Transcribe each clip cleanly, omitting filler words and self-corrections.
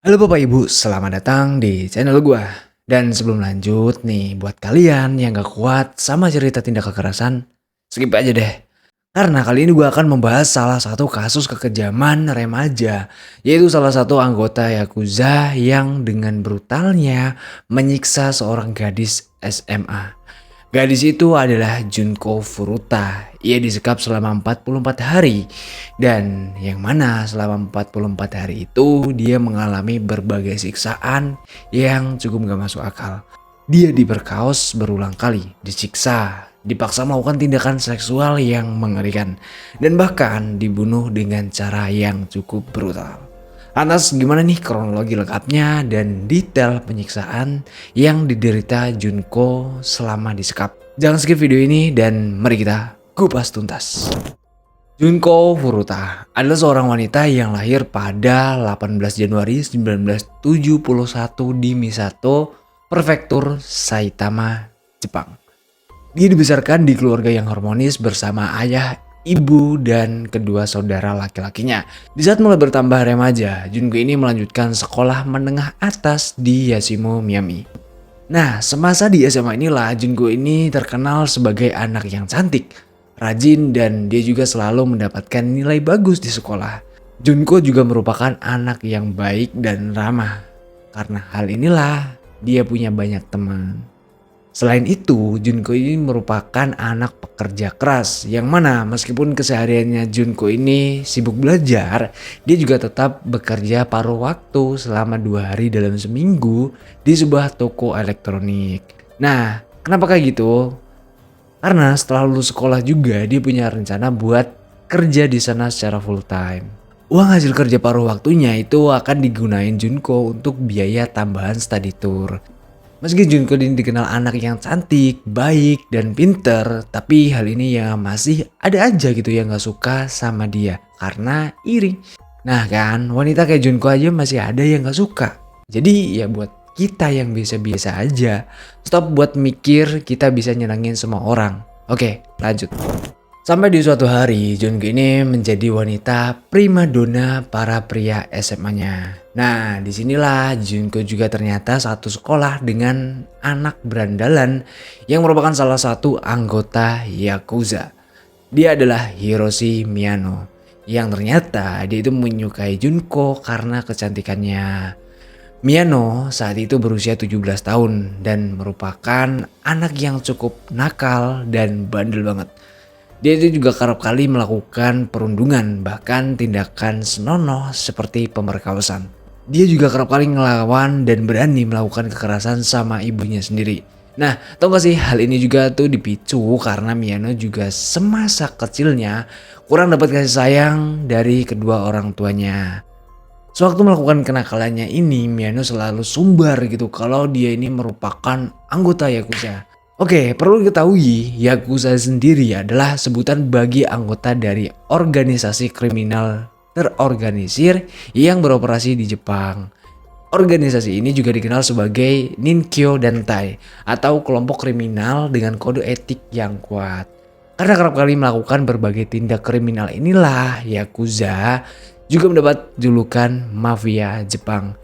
Halo Bapak Ibu, selamat datang di channel gua. Dan sebelum lanjut nih, buat kalian yang gak kuat sama cerita tindak kekerasan, skip aja deh. Karena kali ini gua akan membahas salah satu kasus kekejaman remaja, yaitu salah satu anggota Yakuza yang dengan brutalnya menyiksa seorang gadis SMA. Gadis itu adalah Junko Furuta. Ia disekap selama 44 hari. Dan yang mana selama 44 hari itu dia mengalami berbagai siksaan yang cukup gak masuk akal. Dia diperkaos berulang kali, disiksa, dipaksa melakukan tindakan seksual yang mengerikan. Dan bahkan dibunuh dengan cara yang cukup brutal. Lantas gimana nih kronologi lengkapnya dan detail penyiksaan yang diderita Junko selama disekap? Jangan skip video ini dan mari kita kupas tuntas. Junko Furuta adalah seorang wanita yang lahir pada 18 Januari 1971 di Misato, Prefektur Saitama, Jepang. Dia dibesarkan di keluarga yang harmonis bersama ayah, ibu, dan kedua saudara laki-lakinya. Di saat mulai bertambah remaja, Junko ini melanjutkan sekolah menengah atas di Yashimo, Miami. Nah, semasa di SMA inilah Junko ini terkenal sebagai anak yang cantik, rajin, dan dia juga selalu mendapatkan nilai bagus di sekolah. Junko juga merupakan anak yang baik dan ramah. Karena hal inilah dia punya banyak teman. Selain itu, Junko ini merupakan anak pekerja keras yang mana meskipun kesehariannya Junko ini sibuk belajar, dia juga tetap bekerja paruh waktu selama 2 hari dalam seminggu di sebuah toko elektronik. Nah, kenapa kayak gitu? Karena setelah lulus sekolah juga dia punya rencana buat kerja di sana secara full time. Uang hasil kerja paruh waktunya itu akan digunain Junko untuk biaya tambahan study tour. Meski Junko ini dikenal anak yang cantik, baik, dan pinter, tapi hal ini ya masih ada aja gitu yang gak suka sama dia karena iri. Nah kan, wanita kayak Junko aja masih ada yang gak suka. Jadi ya buat kita yang biasa-biasa aja, stop buat mikir kita bisa nyenangin semua orang. Oke, lanjut. Sampai di suatu hari, Junko ini menjadi wanita primadona para pria SMA-nya. Nah, disinilah Junko juga ternyata satu sekolah dengan anak berandalan yang merupakan salah satu anggota Yakuza. Dia adalah Hiroshi Miyano, yang ternyata dia itu menyukai Junko karena kecantikannya. Miyano saat itu berusia 17 tahun dan merupakan anak yang cukup nakal dan bandel banget. Dia itu juga kerap kali melakukan perundungan, bahkan tindakan senonoh seperti pemerkosaan. Dia juga kerap kali ngelawan dan berani melakukan kekerasan sama ibunya sendiri. Nah, tau gak sih hal ini juga tuh dipicu karena Miyano juga semasa kecilnya kurang dapat kasih sayang dari kedua orang tuanya. Sewaktu melakukan kenakalannya ini, Miyano selalu sumbar gitu kalau dia ini merupakan anggota Yakuza. Oke, perlu diketahui, Yakuza sendiri adalah sebutan bagi anggota dari organisasi kriminal terorganisir yang beroperasi di Jepang. Organisasi ini juga dikenal sebagai Ninkyo Dantai atau kelompok kriminal dengan kode etik yang kuat. Karena kerap kali melakukan berbagai tindak kriminal inilah Yakuza juga mendapat julukan mafia Jepang.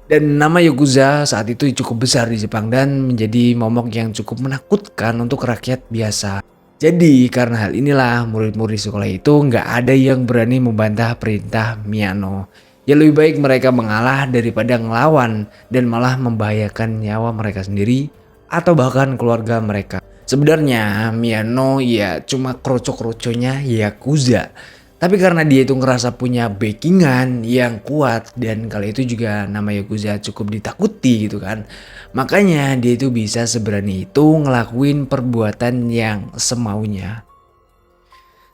Dan nama Yakuza saat itu cukup besar di Jepang dan menjadi momok yang cukup menakutkan untuk rakyat biasa. Jadi karena hal inilah murid-murid sekolah itu nggak ada yang berani membantah perintah Miyano. Ya lebih baik mereka mengalah daripada ngelawan dan malah membahayakan nyawa mereka sendiri atau bahkan keluarga mereka. Sebenarnya Miyano ya cuma kroco-kroconya Yakuza. Tapi karena dia itu ngerasa punya backingan yang kuat dan kali itu juga nama Yakuza cukup ditakuti gitu kan. Makanya dia itu bisa seberani itu ngelakuin perbuatan yang semaunya.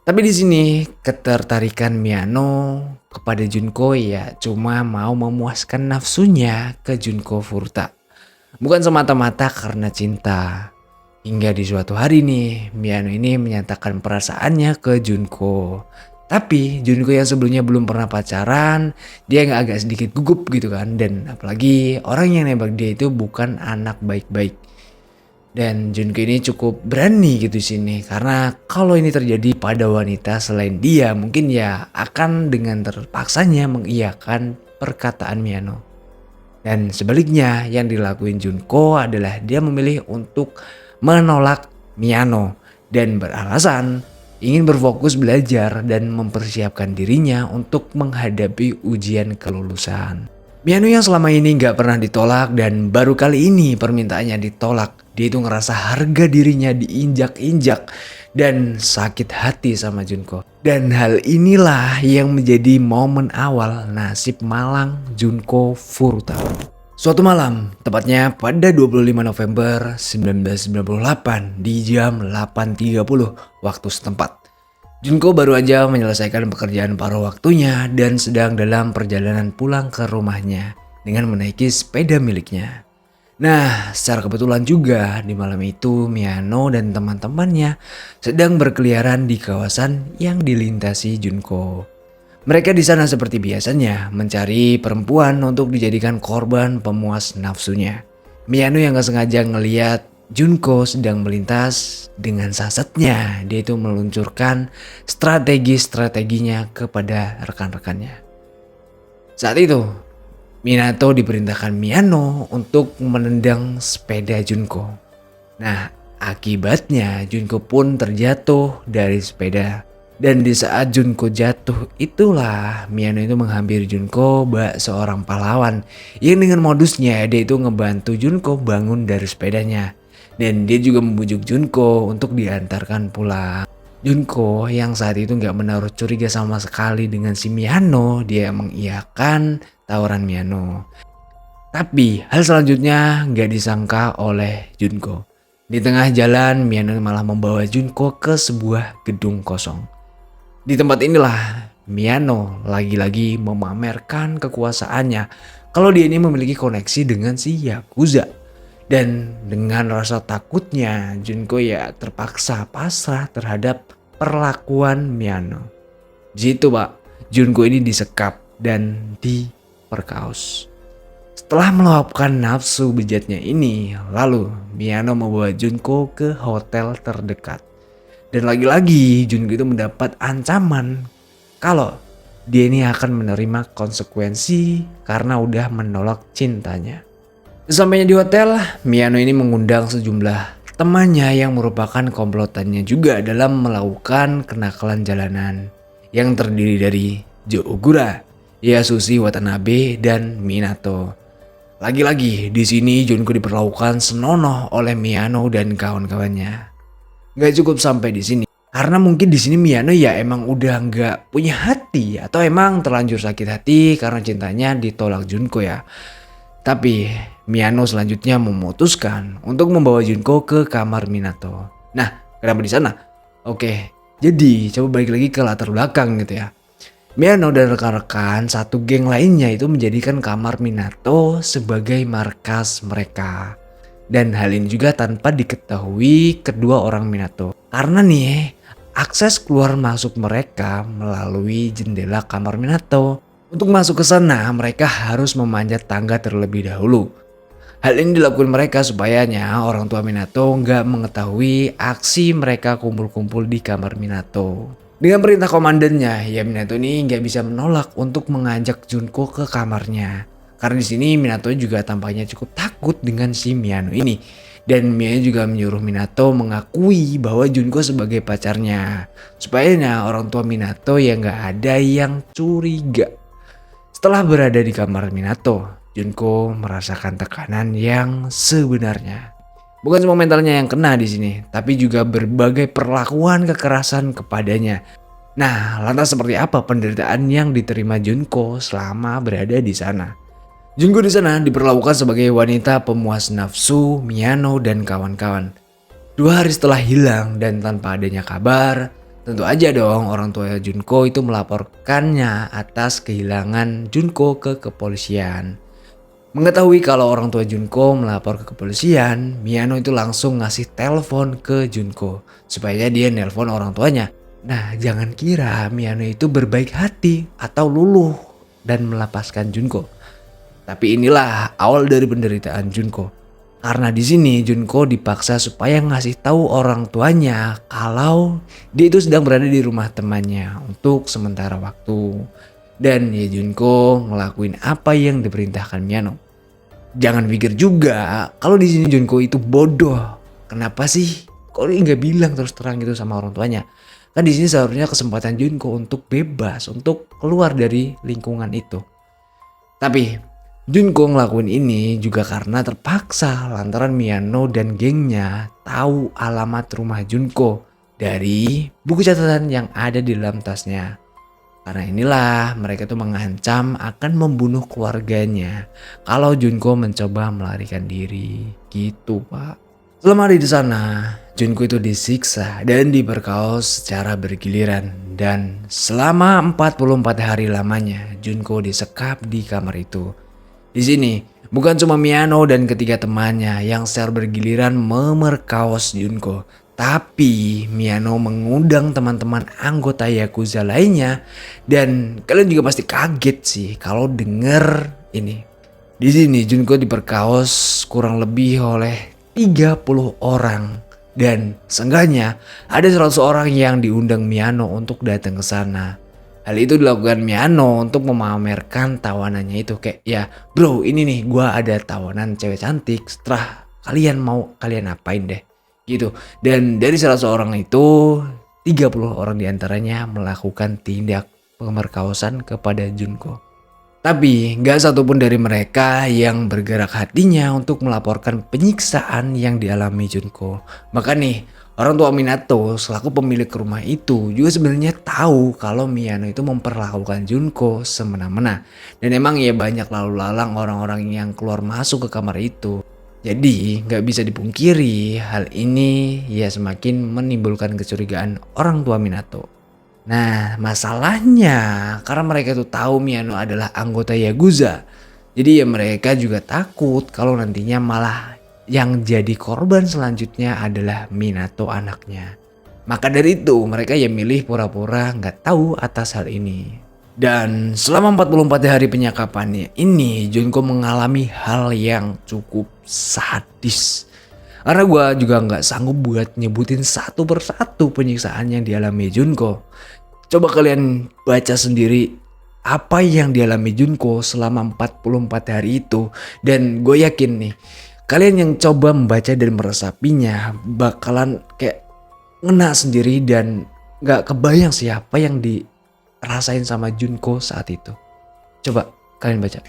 Tapi di sini ketertarikan Miyano kepada Junko ya cuma mau memuaskan nafsunya ke Junko Furuta. Bukan semata-mata karena cinta. Hingga di suatu hari nih, Miyano ini menyatakan perasaannya ke Junko. Tapi Junko yang sebelumnya belum pernah pacaran, dia nggak agak sedikit gugup gitu kan. Dan apalagi orang yang nembak dia itu bukan anak baik-baik. Dan Junko ini cukup berani gitu sini. Karena kalau ini terjadi pada wanita selain dia, mungkin ya akan dengan terpaksanya mengiyakan perkataan Miyano. Dan sebaliknya yang dilakuin Junko adalah dia memilih untuk menolak Miyano dan beralasan ingin berfokus belajar dan mempersiapkan dirinya untuk menghadapi ujian kelulusan. Miyano yang selama ini gak pernah ditolak dan baru kali ini permintaannya ditolak. Dia itu ngerasa harga dirinya diinjak-injak dan sakit hati sama Junko. Dan hal inilah yang menjadi momen awal nasib malang Junko Furuta. Suatu malam, tepatnya pada 25 November 1998 di jam 8.30 waktu setempat. Junko baru aja menyelesaikan pekerjaan paruh waktunya dan sedang dalam perjalanan pulang ke rumahnya dengan menaiki sepeda miliknya. Nah, secara kebetulan juga di malam itu Miyano dan teman-temannya sedang berkeliaran di kawasan yang dilintasi Junko. Mereka di sana seperti biasanya mencari perempuan untuk dijadikan korban pemuas nafsunya. Miyano yang gak sengaja ngeliat Junko sedang melintas, dengan sasetnya dia itu meluncurkan strategi-strateginya kepada rekan-rekannya. Saat itu Minato diperintahkan Miyano untuk menendang sepeda Junko. Nah, akibatnya Junko pun terjatuh dari sepeda. Dan di saat Junko jatuh itulah Miyano itu menghampiri Junko bak seorang pahlawan yang dengan modusnya dia itu ngebantu Junko bangun dari sepedanya. Dan dia juga membujuk Junko untuk diantarkan pulang. Junko yang saat itu gak menaruh curiga sama sekali dengan si Miyano, dia mengiyakan tawaran Miyano. Tapi hal selanjutnya gak disangka oleh Junko. Di tengah jalan Miyano malah membawa Junko ke sebuah gedung kosong. Di tempat inilah Miyano lagi-lagi memamerkan kekuasaannya kalau dia ini memiliki koneksi dengan si Yakuza. Dan dengan rasa takutnya Junko ya terpaksa pasrah terhadap perlakuan Miyano. Jitu pak, Junko ini disekap dan diperkaos. Setelah meluapkan nafsu bejatnya ini, lalu Miyano membawa Junko ke hotel terdekat. Dan lagi-lagi Junko itu mendapat ancaman kalau dia ini akan menerima konsekuensi karena udah menolak cintanya. Sesampainya di hotel, Miyano ini mengundang sejumlah temannya yang merupakan komplotannya juga dalam melakukan kenakalan jalanan yang terdiri dari Jo Ogura, Yasushi Watanabe, dan Minato. Lagi-lagi di sini Junko diperlakukan senonoh oleh Miyano dan kawan-kawannya. Gak cukup sampai di sini, karena mungkin di sini Miyano ya emang udah gak punya hati atau emang terlanjur sakit hati karena cintanya ditolak Junko ya. Tapi Miyano selanjutnya memutuskan untuk membawa Junko ke kamar Minato. Nah, kenapa di sana? Oke, jadi coba balik lagi ke latar belakang gitu ya. Miyano dan rekan-rekan satu geng lainnya itu menjadikan kamar Minato sebagai markas mereka. Dan hal ini juga tanpa diketahui kedua orang Minato. Karena nih, akses keluar masuk mereka melalui jendela kamar Minato. Untuk masuk ke sana, mereka harus memanjat tangga terlebih dahulu. Hal ini dilakukan mereka supayanya orang tua Minato nggak mengetahui aksi mereka kumpul-kumpul di kamar Minato. Dengan perintah komandannya, ya Minato ini nggak bisa menolak untuk mengajak Junko ke kamarnya. Karena di sini Minato juga tampaknya cukup takut dengan si Miyano ini. Dan Miyano juga menyuruh Minato mengakui bahwa Junko sebagai pacarnya. Supayanya orang tua Minato ya nggak ada yang curiga. Setelah berada di kamar Minato, Junko merasakan tekanan yang sebenarnya. Bukan cuma mentalnya yang kena di sini, tapi juga berbagai perlakuan kekerasan kepadanya. Nah, lantas seperti apa penderitaan yang diterima Junko selama berada di sana? Junko di sana diperlakukan sebagai wanita pemuas nafsu Miyano dan kawan-kawan. 2 hari setelah hilang dan tanpa adanya kabar, tentu aja dong orang tua Junko itu melaporkannya atas kehilangan Junko ke kepolisian. Mengetahui kalau orang tua Junko melapor ke kepolisian, Miyano itu langsung ngasih telepon ke Junko supaya dia nelpon orang tuanya. Nah, jangan kira Miyano itu berbaik hati atau luluh dan melepaskan Junko. Tapi inilah awal dari penderitaan Junko. Karena di sini Junko dipaksa supaya ngasih tahu orang tuanya kalau dia itu sedang berada di rumah temannya untuk sementara waktu. Dan ya Junko ngelakuin apa yang diperintahkan Miyano. Jangan pikir juga kalau di sini Junko itu bodoh. Kenapa sih? Kok dia nggak bilang terus terang gitu sama orang tuanya? Kan di sini seharusnya kesempatan Junko untuk bebas, untuk keluar dari lingkungan itu. Tapi Junko ngelakuin ini juga karena terpaksa lantaran Miyano dan gengnya tahu alamat rumah Junko dari buku catatan yang ada di dalam tasnya. Karena inilah mereka tuh mengancam akan membunuh keluarganya kalau Junko mencoba melarikan diri. Gitu, Pak. Selama di sana, Junko itu disiksa dan diperkaos secara bergiliran. Dan selama 44 hari lamanya, Junko disekap di kamar itu. Di sini, bukan cuma Miyano dan ketiga temannya yang secara bergiliran memerkaos Junko. Tapi Miyano mengundang teman-teman anggota Yakuza lainnya. Dan kalian juga pasti kaget sih kalau denger ini. Di sini Junko diperkaos kurang lebih oleh 30 orang. Dan seenggaknya ada 100 orang yang diundang Miyano untuk datang ke sana. Hal itu dilakukan Miyano untuk memamerkan tawanannya itu. Kayak ya bro, ini nih gua ada tawanan cewek cantik, setelah kalian mau kalian apain deh gitu. Dan dari 100 orang itu 30 orang diantaranya melakukan tindak pemerkosaan kepada Junko. Tapi gak satupun dari mereka yang bergerak hatinya untuk melaporkan penyiksaan yang dialami Junko. Maka nih, orang tua Minato selaku pemilik rumah itu juga sebenarnya tahu kalau Miyano itu memperlakukan Junko semena-mena. Dan emang ya banyak lalu lalang orang-orang yang keluar masuk ke kamar itu. Jadi gak bisa dipungkiri hal ini ya semakin menimbulkan kecurigaan orang tua Minato. Nah, masalahnya karena mereka tuh tahu Miyano adalah anggota Yakuza. Jadi ya mereka juga takut kalau nantinya malah yang jadi korban selanjutnya adalah Minato anaknya. Maka dari itu mereka ya milih pura-pura nggak tahu atas hal ini. Dan selama 44 hari penyakapannya ini Junko mengalami hal yang cukup sadis. Karena gue juga nggak sanggup buat nyebutin satu persatu penyiksaan yang dialami Junko. Coba kalian baca sendiri apa yang dialami Junko selama 44 hari itu. Dan gue yakin nih, kalian yang coba membaca dan meresapinya bakalan kayak ngena sendiri dan gak kebayang siapa yang dirasain sama Junko saat itu. Coba kalian baca.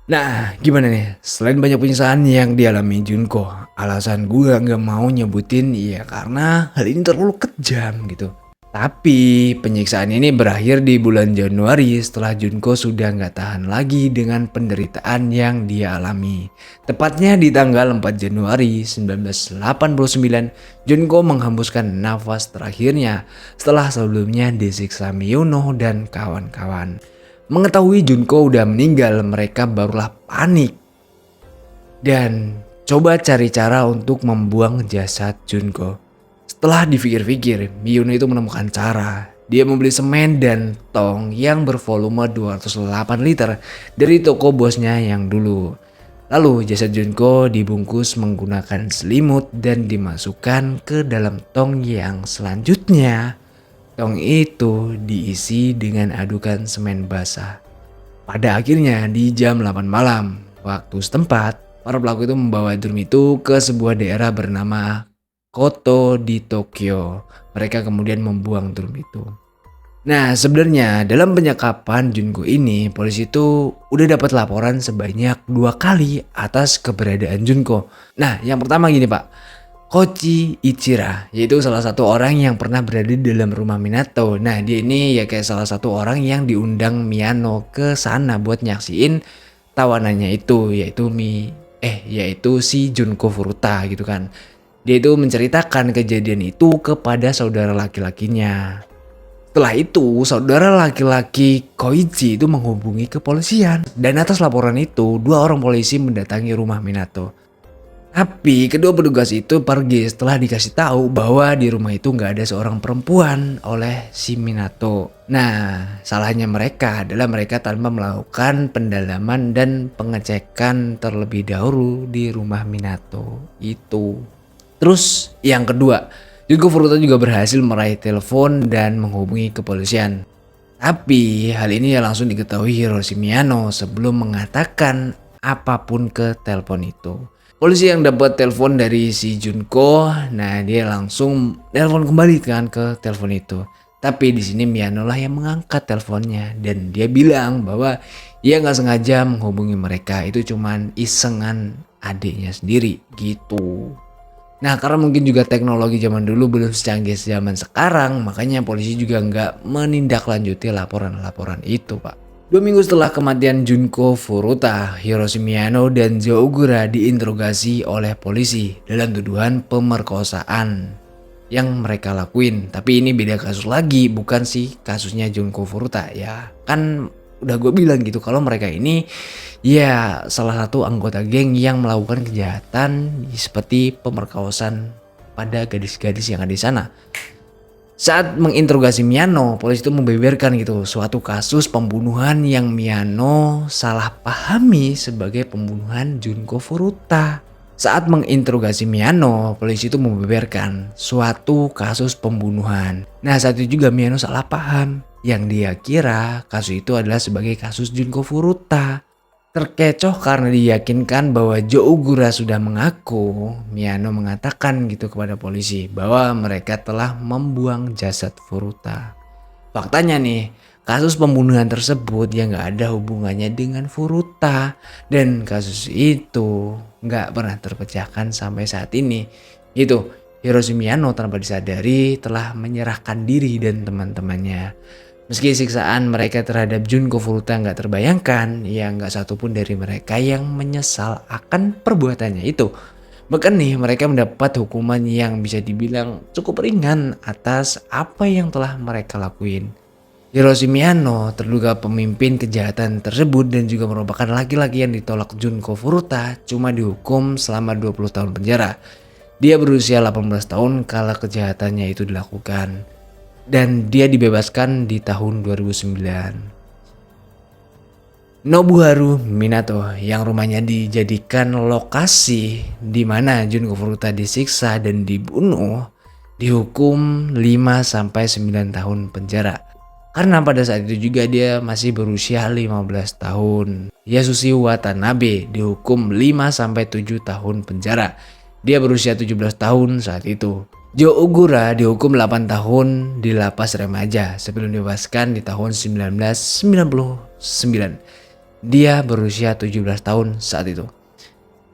Nah, gimana nih? Selain banyak penyiksaan yang dialami Junko, alasan gue nggak mau nyebutin ya karena hal ini terlalu kejam gitu. Tapi penyiksaan ini berakhir di bulan Januari setelah Junko sudah nggak tahan lagi dengan penderitaan yang dia alami. Tepatnya di tanggal 4 Januari 1989, Junko menghembuskan nafas terakhirnya setelah sebelumnya disiksa Miyono dan kawan-kawan. Mengetahui Junko udah meninggal, mereka barulah panik dan coba cari cara untuk membuang jasad Junko. Setelah dipikir-pikir, Miyono itu menemukan cara. Dia membeli semen dan tong yang bervolume 208 liter dari toko bosnya yang dulu. Lalu jasad Junko dibungkus menggunakan selimut dan dimasukkan ke dalam tong yang selanjutnya. Tong itu diisi dengan adukan semen basah. Pada akhirnya di jam 8 malam waktu setempat, para pelaku itu membawa drum itu ke sebuah daerah bernama Koto di Tokyo. Mereka kemudian membuang drum itu. Nah, sebenarnya dalam penyekapan Junko ini, polisi itu udah dapat laporan sebanyak 2 kali atas keberadaan Junko. Nah, yang pertama gini Pak, Kochi Ichira, yaitu salah satu orang yang pernah berada di dalam rumah Minato. Nah, dia ini ya kayak salah satu orang yang diundang Miyano ke sana buat nyaksiin tawanannya itu, yaitu si Junko Furuta gitu kan. Dia itu menceritakan kejadian itu kepada saudara laki-lakinya. Setelah itu, saudara laki-laki Koichi itu menghubungi kepolisian. Dan atas laporan itu, 2 orang polisi mendatangi rumah Minato. Tapi kedua petugas itu pergi setelah dikasih tahu bahwa di rumah itu nggak ada seorang perempuan oleh si Minato. Nah, salahnya mereka adalah mereka tanpa melakukan pendalaman dan pengecekan terlebih dahulu di rumah Minato itu. Terus yang kedua, Junko Furuta juga berhasil meraih telepon dan menghubungi kepolisian. Tapi hal ini ya langsung diketahui Hiroshi Miyano sebelum mengatakan apapun ke telepon itu. Polisi yang dapat telepon dari si Junko, nah dia langsung telepon kembali kan ke telepon itu. Tapi di sini Miyano lah yang mengangkat teleponnya dan dia bilang bahwa dia nggak sengaja menghubungi mereka, itu cuman isengan adiknya sendiri gitu. Nah, karena mungkin juga teknologi zaman dulu belum secanggih zaman sekarang, makanya polisi juga nggak menindaklanjuti laporan-laporan itu, Pak. 2 minggu setelah kematian Junko Furuta, Hiroshi Miyano dan Joe Ogura diinterogasi oleh polisi dalam tuduhan pemerkosaan yang mereka lakuin. Tapi ini beda kasus lagi, bukan sih kasusnya Junko Furuta ya. Kan udah gue bilang gitu kalau mereka ini ya salah satu anggota geng yang melakukan kejahatan seperti pemerkosaan pada gadis-gadis yang ada di sana. Saat menginterogasi Miyano, polisi itu membeberkan gitu suatu kasus pembunuhan yang Miyano salah pahami sebagai pembunuhan Junko Furuta. Saat menginterogasi Miyano, polisi itu membeberkan suatu kasus pembunuhan. Nah, saat itu juga Miyano salah paham. Yang dia kira kasus itu adalah sebagai kasus Junko Furuta. Terkecoh karena diyakinkan bahwa Joe Ogura sudah mengaku, Miyano mengatakan gitu kepada polisi bahwa mereka telah membuang jasad Furuta. Faktanya nih, kasus pembunuhan tersebut ya nggak ada hubungannya dengan Furuta dan kasus itu nggak pernah terpecahkan sampai saat ini. Gitu, Hiroshi Miyano tanpa disadari telah menyerahkan diri dan teman-temannya. Meski siksaan mereka terhadap Junko Furuta nggak terbayangkan, ya nggak satupun dari mereka yang menyesal akan perbuatannya itu. Bahkan nih mereka mendapat hukuman yang bisa dibilang cukup ringan atas apa yang telah mereka lakuin. Hiroshi Miyano, terduga pemimpin kejahatan tersebut dan juga merupakan laki-laki yang ditolak Junko Furuta, cuma dihukum selama 20 tahun penjara. Dia berusia 18 tahun kala kejahatannya itu dilakukan. Dan dia dibebaskan di tahun 2009. Nobuharu Minato yang rumahnya dijadikan lokasi di mana Junko Furuta disiksa dan dibunuh dihukum 5-9 tahun penjara. Karena pada saat itu juga dia masih berusia 15 tahun. Yasushi Watanabe dihukum 5-7 tahun penjara. Dia berusia 17 tahun saat itu. Joe Ogura dihukum 8 tahun di lapas remaja sebelum dibebaskan di tahun 1999. Dia berusia 17 tahun saat itu.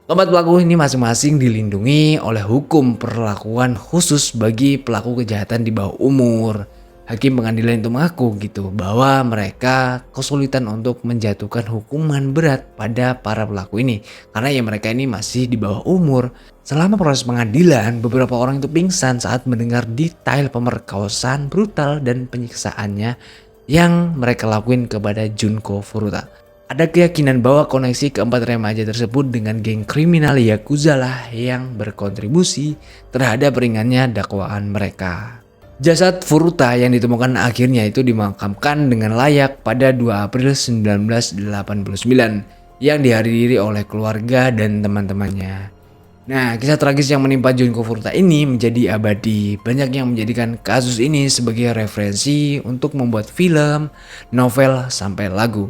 Keempat pelaku ini masing-masing dilindungi oleh hukum perlakuan khusus bagi pelaku kejahatan di bawah umur. Hakim pengadilan itu mengaku gitu bahwa mereka kesulitan untuk menjatuhkan hukuman berat pada para pelaku ini karena ya mereka ini masih di bawah umur. Selama proses pengadilan, beberapa orang itu pingsan saat mendengar detail pemerkosaan brutal dan penyiksaannya yang mereka lakuin kepada Junko Furuta. Ada keyakinan bahwa koneksi keempat remaja tersebut dengan geng kriminal Yakuza lah yang berkontribusi terhadap ringannya dakwaan mereka. Jasad Furuta yang ditemukan akhirnya itu dimakamkan dengan layak pada 2 April 1989 yang dihadiri oleh keluarga dan teman-temannya. Nah, kisah tragis yang menimpa Junko Furuta ini menjadi abadi. Banyak yang menjadikan kasus ini sebagai referensi untuk membuat film, novel, sampai lagu.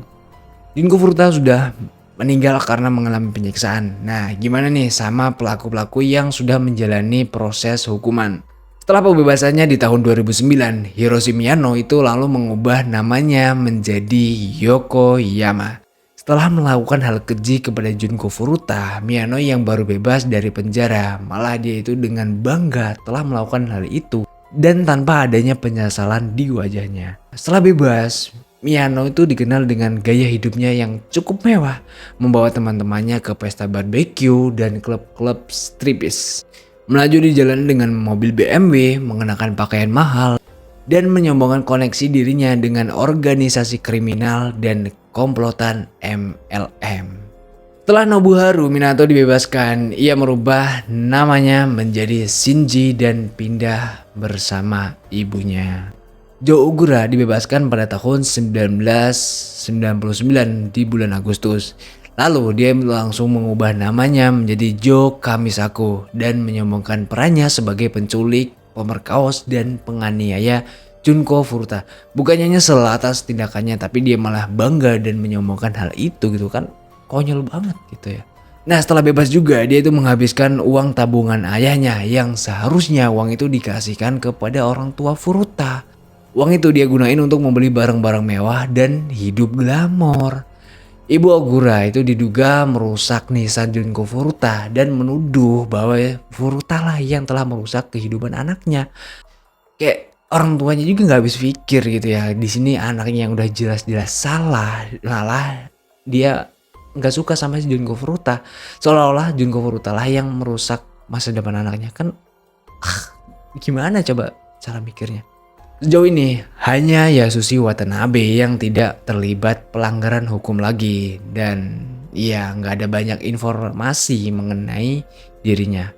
Junko Furuta sudah meninggal karena mengalami penyiksaan. Nah, gimana nih sama pelaku-pelaku yang sudah menjalani proses hukuman? Setelah pembebasannya di tahun 2009, Hiroshi Miyano itu lalu mengubah namanya menjadi Yokoyama. Setelah melakukan hal keji kepada Junko Furuta, Miyano yang baru bebas dari penjara, malah dia itu dengan bangga telah melakukan hal itu dan tanpa adanya penyesalan di wajahnya. Setelah bebas, Miyano itu dikenal dengan gaya hidupnya yang cukup mewah, membawa teman-temannya ke pesta barbeque dan klub-klub striptease. Melaju di jalan dengan mobil BMW, mengenakan pakaian mahal, dan menyombongkan koneksi dirinya dengan organisasi kriminal dan komplotan MLM. Setelah Nobuharu Minato dibebaskan, ia merubah namanya menjadi Shinji dan pindah bersama ibunya. Joe Ogura dibebaskan pada tahun 1999 di bulan Agustus. Lalu dia langsung mengubah namanya menjadi Joe Kamisaku dan menyombongkan perannya sebagai penculik, pemerkaos, dan penganiaya Junko Furuta. Bukannya nyesel atas tindakannya, tapi dia malah bangga dan menyombongkan hal itu gitu kan. Konyol banget gitu ya. Nah, setelah bebas juga dia itu menghabiskan uang tabungan ayahnya yang seharusnya uang itu dikasihkan kepada orang tua Furuta. Uang itu dia gunain untuk membeli barang-barang mewah dan hidup glamor. Ibu Ogura itu diduga merusak nisan Junko Furuta dan menuduh bahwa Furuta lah yang telah merusak kehidupan anaknya. Kayak orang tuanya juga nggak habis pikir gitu ya. Di sini anaknya yang udah jelas-jelas salah, malah dia nggak suka sama si Junko Furuta. Seolah-olah Junko Furuta lah yang merusak masa depan anaknya. Kan gimana coba cara mikirnya? Sejauh ini hanya Yasushi Watanabe yang tidak terlibat pelanggaran hukum lagi dan ya nggak ada banyak informasi mengenai dirinya.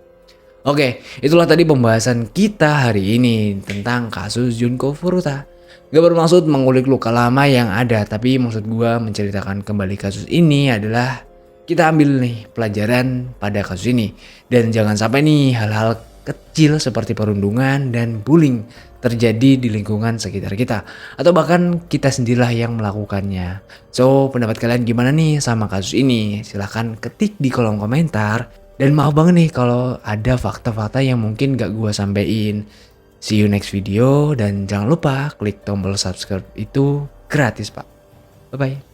Oke, itulah tadi pembahasan kita hari ini tentang kasus Junko Furuta. Gak bermaksud mengulik luka lama yang ada, tapi maksud gua menceritakan kembali kasus ini adalah kita ambil nih pelajaran pada kasus ini. Dan jangan sampai nih hal-hal kecil seperti perundungan dan bullying terjadi di lingkungan sekitar kita. Atau bahkan kita sendirilah yang melakukannya. So, pendapat kalian gimana nih sama kasus ini? Silahkan ketik di kolom komentar. Dan maaf banget nih kalau ada fakta-fakta yang mungkin gak gua sampein. See you next video dan jangan lupa klik tombol subscribe itu gratis pak. Bye bye.